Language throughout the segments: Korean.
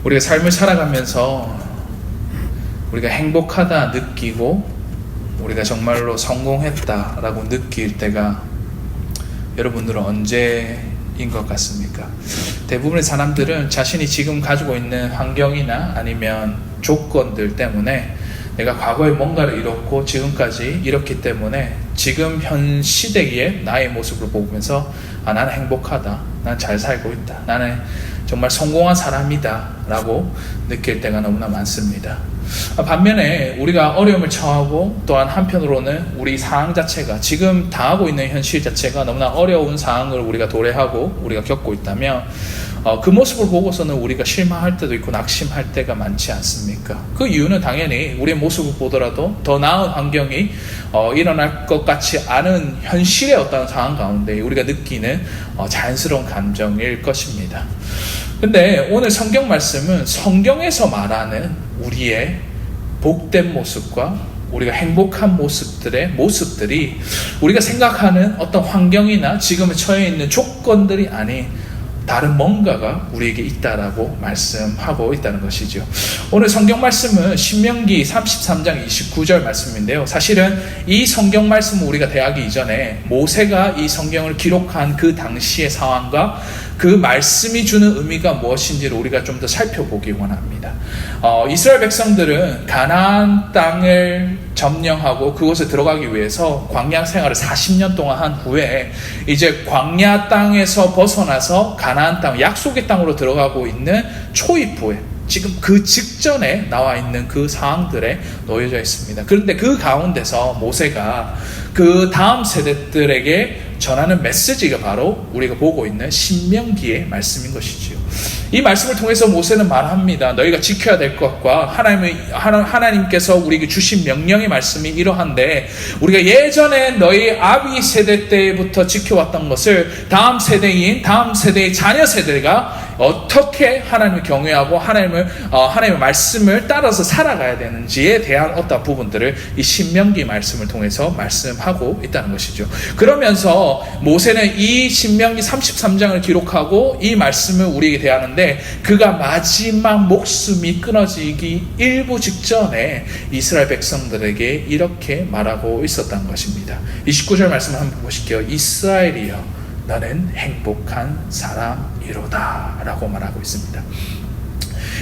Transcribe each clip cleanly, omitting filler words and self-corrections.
우리가 삶을 살아가면서 우리가 행복하다 느끼고 우리가 정말로 성공했다라고 느낄 때가 여러분들은 언제인 것 같습니까? 대부분의 사람들은 자신이 지금 가지고 있는 환경이나 아니면 조건들 때문에 내가 과거에 뭔가를 이뤘고 지금까지 이렇기 때문에 지금 현 시대의 나의 모습을 보면서 나는 행복하다, 난 잘 살고 있다, 나는 정말 성공한 사람이다 라고 느낄 때가 너무나 많습니다. 반면에 우리가 어려움을 처하고 또한 한편으로는 우리 상황 자체가 지금 당하고 있는 현실 자체가 너무나 어려운 상황을 우리가 도래하고 우리가 겪고 있다면 그 모습을 보고서는 우리가 실망할 때도 있고 낙심할 때가 많지 않습니까? 그 이유는 당연히 우리의 모습을 보더라도 더 나은 환경이 일어날 것 같지 않은 현실의 어떤 상황 가운데 우리가 느끼는 자연스러운 감정일 것입니다. 근데 오늘 성경 말씀은 성경에서 말하는 우리의 복된 모습과 우리가 행복한 모습들이 우리가 생각하는 어떤 환경이나 지금에 처해 있는 조건들이 아닌 다른 뭔가가 우리에게 있다라고 말씀하고 있다는 것이죠. 오늘 성경 말씀은 신명기 33장 29절 말씀인데요. 사실은 이 성경 말씀을 우리가 대하기 이전에 모세가 이 성경을 기록한 그 당시의 상황과 그 말씀이 주는 의미가 무엇인지를 우리가 좀 더 살펴보기 원합니다. 이스라엘 백성들은 가나안 땅을 점령하고 그곳에 들어가기 위해서 광야 생활을 40년 동안 한 후에 이제 광야 땅에서 벗어나서 가나안 땅, 약속의 땅으로 들어가고 있는 초입부에 지금 그 직전에 나와 있는 그 상황들에 놓여져 있습니다. 그런데 그 가운데서 모세가 그 다음 세대들에게 전하는 메시지가 바로 우리가 보고 있는 신명기의 말씀인 것이지요. 이 말씀을 통해서 모세는 말합니다. 너희가 지켜야 될 것과 하나님께서 우리에게 주신 명령의 말씀이 이러한데 우리가 예전에 너희 아비 세대 때부터 지켜왔던 것을 다음 세대의 자녀 세대가 어떻게 하나님을 경외하고 하나님의 말씀을 따라서 살아가야 되는지에 대한 어떤 부분들을 이 신명기 말씀을 통해서 말씀하고 있다는 것이죠. 그러면서 모세는 이 신명기 33장을 기록하고 이 말씀을 우리에게 대하는데 그가 마지막 목숨이 끊어지기 일부 직전에 이스라엘 백성들에게 이렇게 말하고 있었다는 것입니다. 29절 말씀을 한번 보실게요. 이스라엘이여 너는 행복한 사람이로다 라고 말하고 있습니다.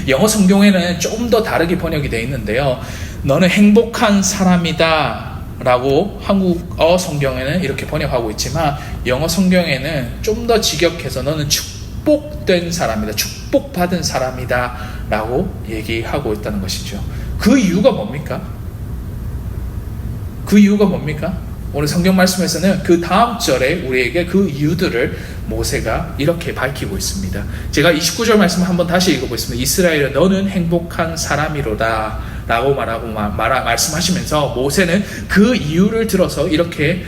영어 성경에는 좀 더 다르게 번역이 되어 있는데요. 너는 행복한 사람이다 라고 한국어 성경에는 이렇게 번역하고 있지만 영어 성경에는 좀 더 직역해서 너는 축복된 사람이다, 축복받은 사람이다 라고 얘기하고 있다는 것이죠. 그 이유가 뭡니까? 오늘 성경 말씀에서는 그 다음 절에 우리에게 그 이유들을 모세가 이렇게 밝히고 있습니다. 제가 29절 말씀을 한번 다시 읽어보겠습니다. 이스라엘은 너는 행복한 사람이로다 라고 말씀하시면서 모세는 그 이유를 들어서 이렇기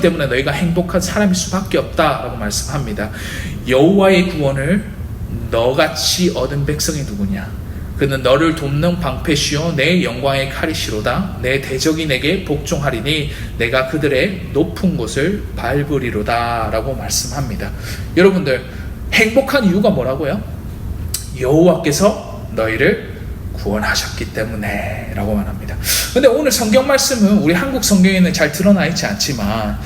때문에 너희가 행복한 사람일 수밖에 없다 라고 말씀합니다. 여호와의 구원을 너같이 얻은 백성이 누구냐? 그는 너를 돕는 방패시요 내 영광의 칼이시로다. 내 대적이 내게 복종하리니 내가 그들의 높은 곳을 밟으리로다 라고 말씀합니다. 여러분들 행복한 이유가 뭐라고요? 여호와께서 너희를 구원하셨기 때문에 라고 말합니다. 근데 오늘 성경 말씀은 우리 한국 성경에는 잘 드러나 있지 않지만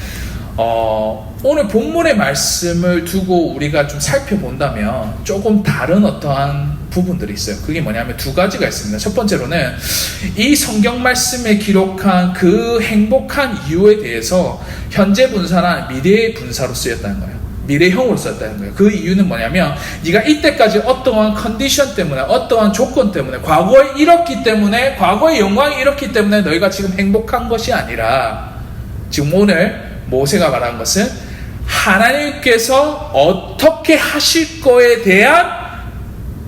오늘 본문의 말씀을 두고 우리가 좀 살펴본다면 조금 다른 어떠한 부분들이 있어요. 그게 뭐냐면 두 가지가 있습니다. 첫 번째로는 이 성경 말씀에 기록한 그 행복한 이유에 대해서 현재 분사나 미래의 분사로 쓰였다는 거예요. 미래형으로 썼다는 거예요. 그 이유는 뭐냐면 네가 이때까지 어떠한 컨디션 때문에 어떠한 조건 때문에 과거에 이렇기 때문에 과거의 영광이 이렇기 때문에 너희가 지금 행복한 것이 아니라 지금 오늘 모세가 말한 것은 하나님께서 어떻게 하실 거에 대한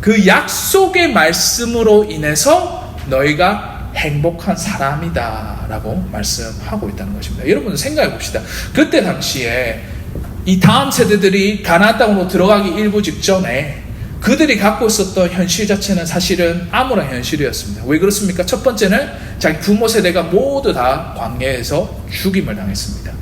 그 약속의 말씀으로 인해서 너희가 행복한 사람이다 라고 말씀하고 있다는 것입니다. 여러분 생각해 봅시다. 그때 당시에 이 다음 세대들이 가나안 땅으로 들어가기 일부 직전에 그들이 갖고 있었던 현실 자체는 사실은 암울한 현실이었습니다. 왜 그렇습니까? 첫 번째는 자기 부모 세대가 모두 다 광야에서 죽임을 당했습니다.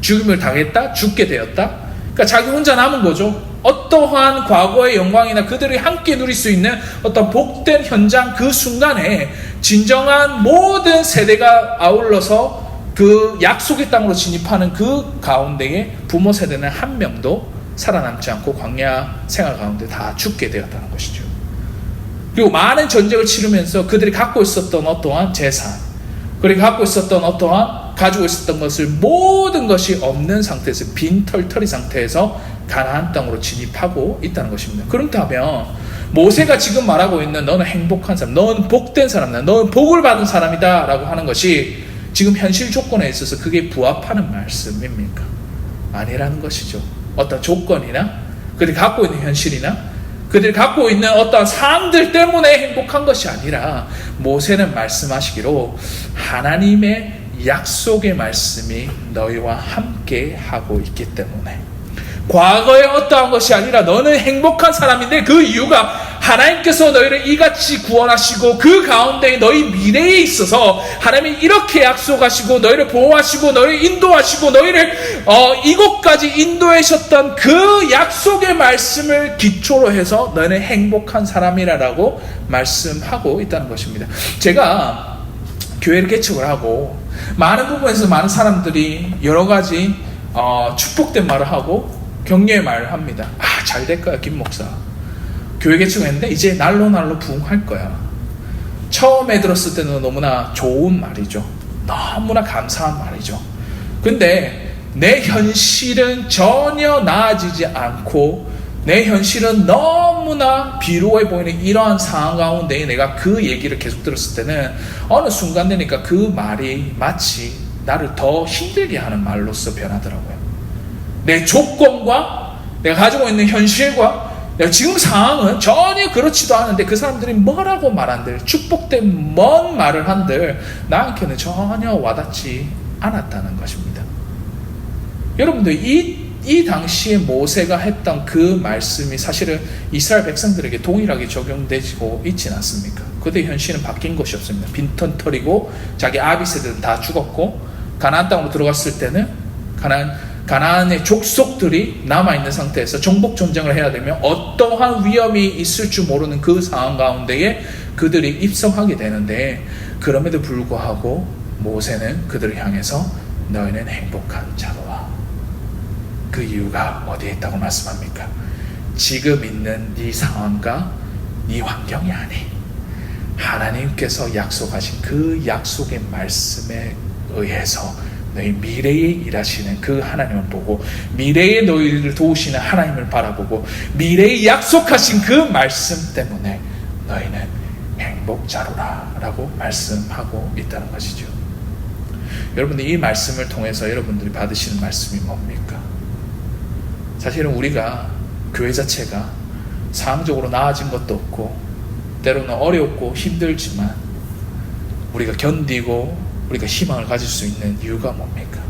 죽임을 당했다, 죽게 되었다. 그러니까 자기 혼자 남은 거죠. 어떠한 과거의 영광이나 그들이 함께 누릴 수 있는 어떤 복된 현장 그 순간에 진정한 모든 세대가 아울러서 그 약속의 땅으로 진입하는 그 가운데에 부모 세대는 한 명도 살아남지 않고 광야 생활 가운데 다 죽게 되었다는 것이죠. 그리고 많은 전쟁을 치르면서 그들이 갖고 있었던 어떠한 재산, 그리고 갖고 있었던 어떠한 가지고 있었던 것을 모든 것이 없는 상태에서 빈 털터리 상태에서 가나안 땅으로 진입하고 있다는 것입니다. 그렇다면 모세가 지금 말하고 있는 너는 행복한 사람, 너는 복된 사람이다, 너는 복을 받은 사람이다 라고 하는 것이 지금 현실 조건에 있어서 그게 부합하는 말씀입니까? 아니라는 것이죠. 어떤 조건이나 그들이 갖고 있는 현실이나 그들이 갖고 있는 어떤 상황들 때문에 행복한 것이 아니라 모세는 말씀하시기로 하나님의 약속의 말씀이 너희와 함께 하고 있기 때문에 과거의 어떠한 것이 아니라 너는 행복한 사람인데 그 이유가 하나님께서 너희를 이같이 구원하시고 그 가운데 너희 미래에 있어서 하나님이 이렇게 약속하시고 너희를 보호하시고 너희를 인도하시고 너희를 이곳까지 인도하셨던 그 약속의 말씀을 기초로 해서 너희는 행복한 사람이라고 말씀하고 있다는 것입니다. 제가 교회를 개척을 하고 많은 부분에서 많은 사람들이 여러 가지 축복된 말을 하고 격려의 말을 합니다. 잘 될 거야 김 목사, 교회 개척했는데 이제 날로 부흥할 거야. 처음에 들었을 때는 너무나 좋은 말이죠. 너무나 감사한 말이죠. 근데 내 현실은 전혀 나아지지 않고 내 현실은 너무나 비루해 보이는 이러한 상황 가운데 내가 그 얘기를 계속 들었을 때는 어느 순간 되니까 그 말이 마치 나를 더 힘들게 하는 말로서 변하더라고요. 내 조건과 내가 가지고 있는 현실과 내가 지금 상황은 전혀 그렇지도 않은데 그 사람들이 뭐라고 말한들, 축복된 먼 말을 한들 나한테는 전혀 와닿지 않았다는 것입니다. 여러분들 이 당시에 모세가 했던 그 말씀이 사실은 이스라엘 백성들에게 동일하게 적용되고 있지는 않습니까? 그들의 현실은 바뀐 것이 없습니다. 빈털터리고 자기 아비 세대는 다 죽었고 가나안 땅으로 들어갔을 때는 가나안의 족속들이 남아있는 상태에서 정복 전쟁을 해야 되면 어떠한 위험이 있을 줄 모르는 그 상황 가운데에 그들이 입성하게 되는데 그럼에도 불구하고 모세는 그들을 향해서 너희는 행복한 자로와. 그 이유가 어디에 있다고 말씀합니까? 지금 있는 네 상황과 네 환경이 아닌 하나님께서 약속하신 그 약속의 말씀에 의해서 너희 미래에 일하시는 그 하나님을 보고 미래에 너희를 도우시는 하나님을 바라보고 미래에 약속하신 그 말씀 때문에 너희는 행복자로라 라고 말씀하고 있다는 것이죠. 여러분들 이 말씀을 통해서 여러분들이 받으시는 말씀이 뭡니까? 사실은 우리가 교회 자체가 상황적으로 나아진 것도 없고 때로는 어렵고 힘들지만 우리가 견디고 우리가 희망을 가질 수 있는 이유가 뭡니까?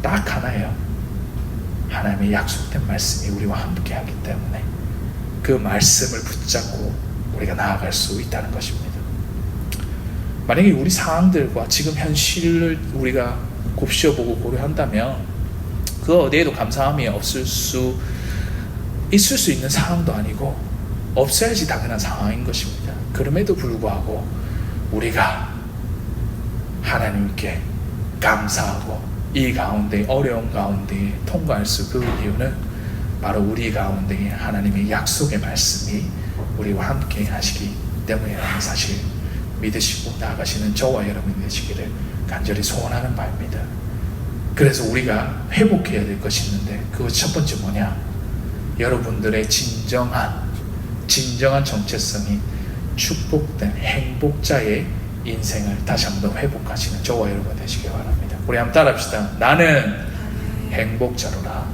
딱 하나예요. 하나님의 약속된 말씀이 우리와 함께 하기 때문에 그 말씀을 붙잡고 우리가 나아갈 수 있다는 것입니다. 만약에 우리 상황들과 지금 현실을 우리가 곱씹어보고 고려한다면 그 어디에도 감사함이 있을 수 있는 상황도 아니고 없어야지 당연한 상황인 것입니다. 그럼에도 불구하고 우리가 하나님께 감사하고 이 가운데 어려운 가운데 통과할 수 그 이유는 바로 우리 가운데 하나님의 약속의 말씀이 우리와 함께 하시기 때문이라는 사실 믿으시고 나아가시는 저와 여러분이 되시기를 간절히 소원하는 바입니다. 그래서 우리가 회복해야 될 것이 있는데 그 첫 번째 뭐냐? 여러분들의 진정한 정체성이 축복된 행복자의 인생을 다시 한번 회복하시는 저와 여러분 되시기 바랍니다. 우리 한번 따라합시다. 나는 행복자로라.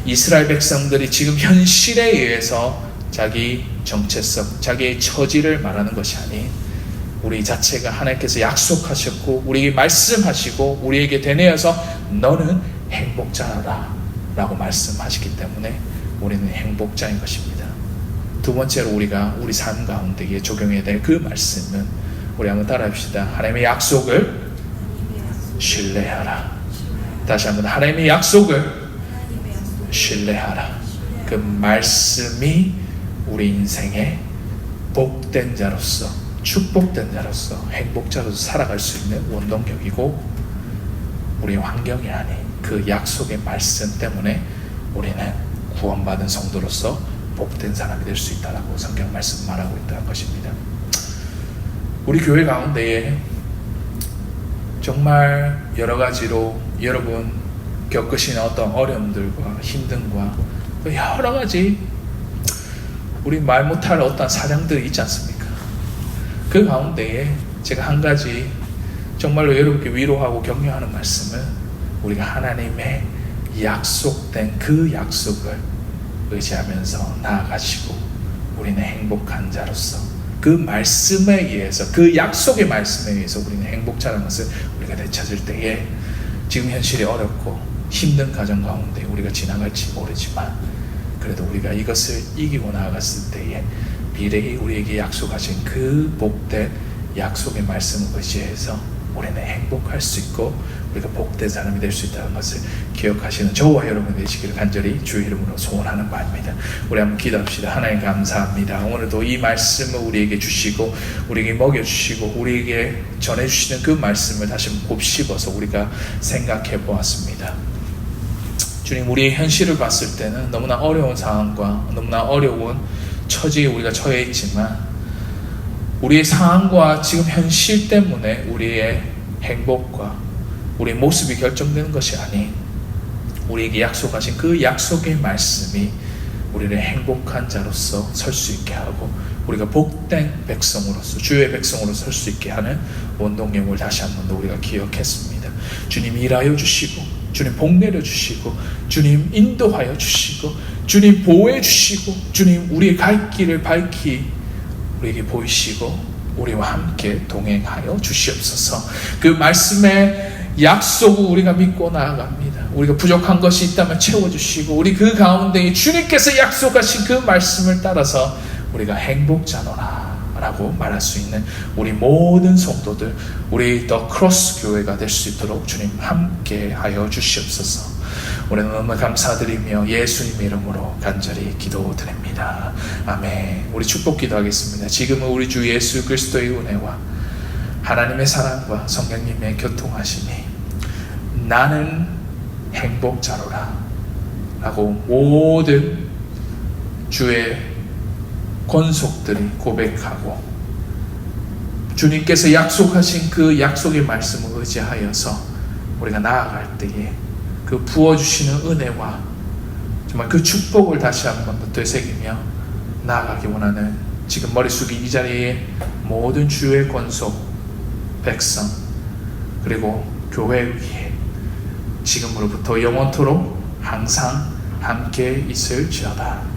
이스라엘 백성들이 지금 현실에 의해서 자기 정체성, 자기의 처지를 말하는 것이 아닌 우리 자체가 하나님께서 약속하셨고 우리에게 말씀하시고 우리에게 되뇌어서 너는 행복자라 라고 말씀하시기 때문에 우리는 행복자인 것입니다. 두 번째로 우리가 우리 삶 가운데에 적용해야 될 그 말씀은 우리 한번 따라합시다. 하나님의 약속을 신뢰하라. 다시 한번 하나님의 약속을 신뢰하라. 그 말씀이 우리 인생의 복된 자로서, 축복된 자로서, 행복자로서 살아갈 수 있는 원동력이고, 우리 환경이 아닌 그 약속의 말씀 때문에 우리는 구원받은 성도로서 복된 사람이 될 수 있다라고 성경 말씀 말하고 있다는 것입니다. 우리 교회 가운데에 정말 여러 가지로 여러분 겪으시는 어떤 어려움들과 힘듦과 여러 가지 우리 말 못할 어떤 사정들이 있지 않습니까? 그 가운데에 제가 한 가지 정말로 여러분께 위로하고 격려하는 말씀은, 우리가 하나님의 약속된 그 약속을 의지하면서 나아가시고 우리는 행복한 자로서 그 말씀에 의해서, 그 약속의 말씀에 의해서 우리는 행복자라는 것을 우리가 되찾을 때에, 지금 현실이 어렵고 힘든 가정 가운데 우리가 지나갈지 모르지만 그래도 우리가 이것을 이기고 나아갔을 때에 미래에 우리에게 약속하신 그 복된 약속의 말씀을 의지해서 우리는 행복할 수 있고 우리가 복된 사람이 될 수 있다는 것을 기억하시는 저와 여러분 되시기를 간절히 주의 이름으로 소원하는 바입니다. 우리 한번 기도합시다. 하나님 감사합니다. 오늘도 이 말씀을 우리에게 주시고 우리에게 먹여주시고 우리에게 전해주시는 그 말씀을 다시 곱씹어서 우리가 생각해 보았습니다. 주님, 우리의 현실을 봤을 때는 너무나 어려운 상황과 너무나 어려운 처지에 우리가 처해 있지만, 우리의 상황과 지금 현실 때문에 우리의 행복과 우리의 모습이 결정되는 것이 아닌, 우리에게 약속하신 그 약속의 말씀이 우리를 행복한 자로서 설 수 있게 하고 우리가 복된 백성으로서, 주의 백성으로 설 수 있게 하는 원동력을 다시 한 번 더 우리가 기억했습니다. 주님 일하여 주시고, 주님 복 내려 주시고, 주님 인도하여 주시고, 주님 보호해 주시고, 주님 우리의 갈 길을 밝히 우리에게 보이시고 우리와 함께 동행하여 주시옵소서. 그 말씀의 약속을 우리가 믿고 나아갑니다. 우리가 부족한 것이 있다면 채워주시고, 우리 그 가운데 주님께서 약속하신 그 말씀을 따라서 우리가 행복자노라 라고 말할 수 있는 우리 모든 성도들, 우리 더 크로스 교회가 될 수 있도록 주님 함께 하여 주시옵소서. 우리는 너무 감사드리며 예수님의 이름으로 간절히 기도드립니다. 아멘. 우리 축복 기도하겠습니다. 지금은 우리 주 예수 그리스도의 은혜와 하나님의 사랑과 성령님의 교통하심이 나는 행복자로라 라고 모든 주의 권속들이 고백하고, 주님께서 약속하신 그 약속의 말씀을 의지하여서 우리가 나아갈 때에 그 부어주시는 은혜와 정말 그 축복을 다시 한번 더 되새기며 나아가기 원하는 지금 머리 숙이 이 자리에 모든 주의 권속 백성 그리고 교회 위에 지금으로부터 영원토록 항상 함께 있을지어다.